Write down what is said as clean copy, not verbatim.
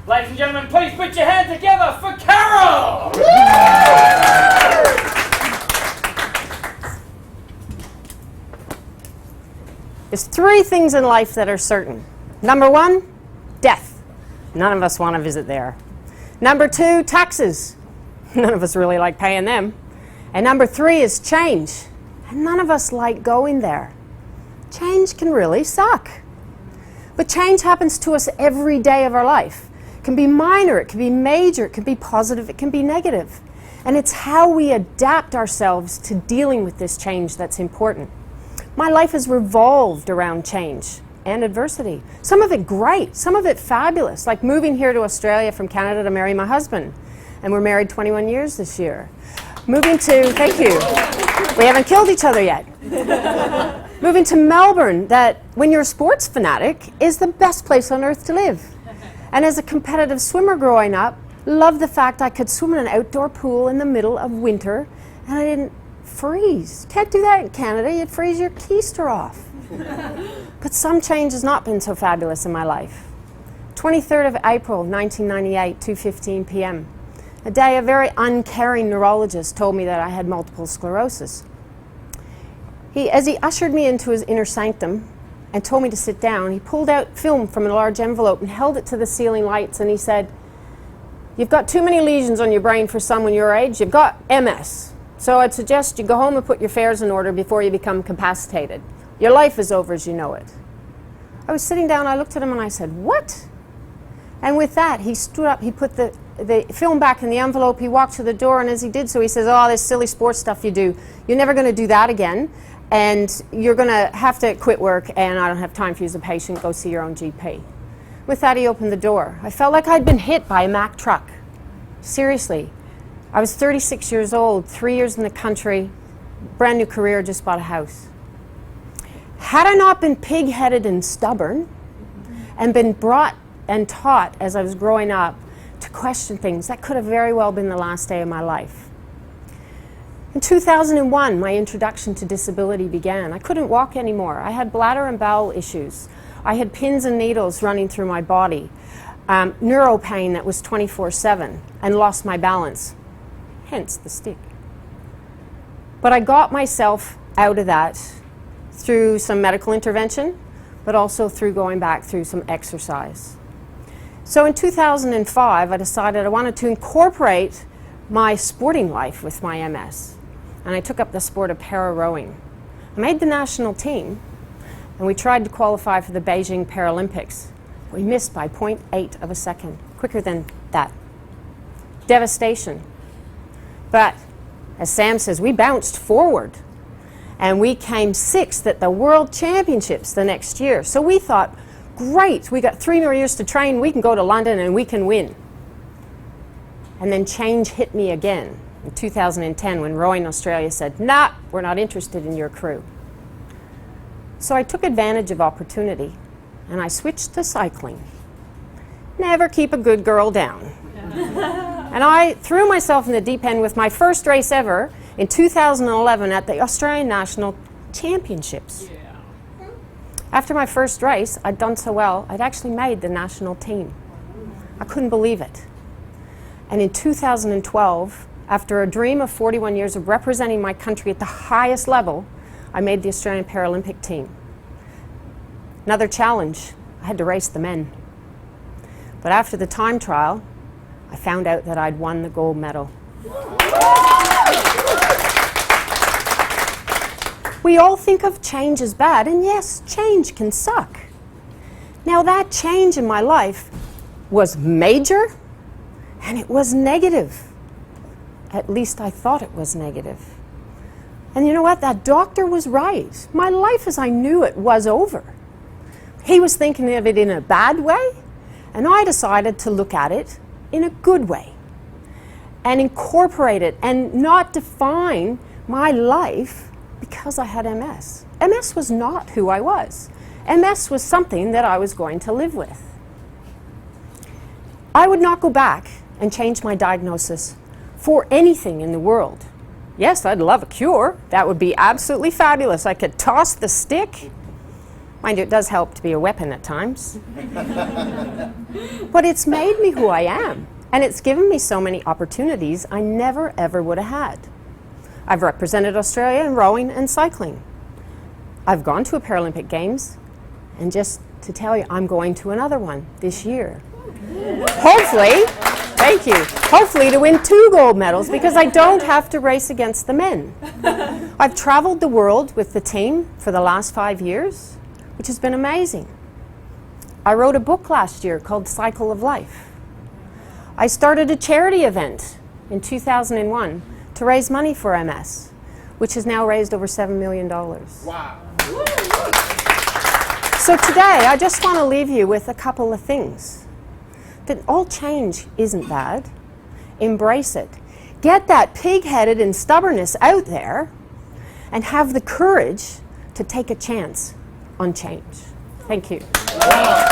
Ladies and gentlemen, please put your hands together for Carol! There's 3 things in life that are certain. Number 1, death. None of us want to visit there. Number 2, taxes. None of us really like paying them. And number 3 is change. And none of us like going there. Change can really suck. But change happens to us every day of our life. It can be minor, it can be major, it can be positive, it can be negative. And it's how we adapt ourselves to dealing with this change that's important. My life has revolved around change and adversity. Some of it great, some of it fabulous, like moving here to Australia from Canada to marry my husband. And we're married 21 years this year. Moving to, thank you, we haven't killed each other yet. Moving to Melbourne, that when you're a sports fanatic, is the best place on earth to live. And as a competitive swimmer growing up, loved the fact I could swim in an outdoor pool in the middle of winter and I didn't freeze. Can't do that in Canada, you'd freeze your keister off. But some change has not been so fabulous in my life. 23rd of April, 1998, 2:15 p.m. A day a very uncaring neurologist told me that I had multiple sclerosis. As he ushered me into his inner sanctum and told me to sit down, he pulled out film from a large envelope and held it to the ceiling lights and he said, "You've got too many lesions on your brain for someone your age. You've got MS. So I'd suggest you go home and put your affairs in order before you become incapacitated. Your life is over as you know it." I was sitting down, I looked at him and I said, "What?" And with that, he stood up, he put the film back in the envelope, he walked to the door, and as he did so, he says, "Oh, this silly sports stuff you do, you're never going to do that again, and you're going to have to quit work, and I don't have time for you as a patient, go see your own GP." With that, he opened the door. I felt like I'd been hit by a Mack truck. Seriously. I was 36 years old, 3 years in the country, brand new career, just bought a house. Had I not been pig-headed and stubborn, and been brought and taught as I was growing up to question things, that could have very well been the last day of my life. In 2001, my introduction to disability began. I couldn't walk anymore. I had bladder and bowel issues. I had pins and needles running through my body, neuro pain that was 24/7, and lost my balance, hence the stick. But I got myself out of that through some medical intervention, but also through going back through some exercise. So in 2005, I decided I wanted to incorporate my sporting life with my MS, and I took up the sport of para-rowing. I made the national team, and we tried to qualify for the Beijing Paralympics. We missed by 0.8 of a second, quicker than that. Devastation. But, as Sam says, we bounced forward, and we came 6th at the World Championships the next year. So we thought, great, we got 3 more years to train, we can go to London and we can win. And then change hit me again in 2010 when Rowing Australia said, "Nah, we're not interested in your crew." So I took advantage of opportunity and I switched to cycling. Never keep a good girl down. And I threw myself in the deep end with my first race ever in 2011 at the Australian National Championships. After my first race, I'd done so well, I'd actually made the national team. I couldn't believe it. And in 2012, after a dream of 41 years of representing my country at the highest level, I made the Australian Paralympic team. Another challenge, I had to race the men. But after the time trial, I found out that I'd won the gold medal. We all think of change as bad, and yes, change can suck. Now that change in my life was major, and it was negative. At least I thought it was negative. And you know what? That doctor was right. My life as I knew it was over. He was thinking of it in a bad way, and I decided to look at it in a good way and incorporate it and not define my life because I had MS. MS was not who I was. MS was something that I was going to live with. I would not go back and change my diagnosis for anything in the world. Yes, I'd love a cure. That would be absolutely fabulous. I could toss the stick Mind you, it does help to be a weapon at times. But it's made me who I am. And it's given me so many opportunities I never ever would have had. I've represented Australia in rowing and cycling. I've gone to a Paralympic Games, and just to tell you, I'm going to another one this year. Hopefully, thank you, hopefully to win 2 gold medals because I don't have to race against the men. I've traveled the world with the team for the last 5 years, which has been amazing. I wrote a book last year called Cycle of Life. I started a charity event in 2001 to raise money for MS, which has now raised over $7 million. Wow. So today, I just want to leave you with a couple of things. That all change isn't bad. Embrace it. Get that pig-headed and stubbornness out there and have the courage to take a chance on change. Thank you. Wow.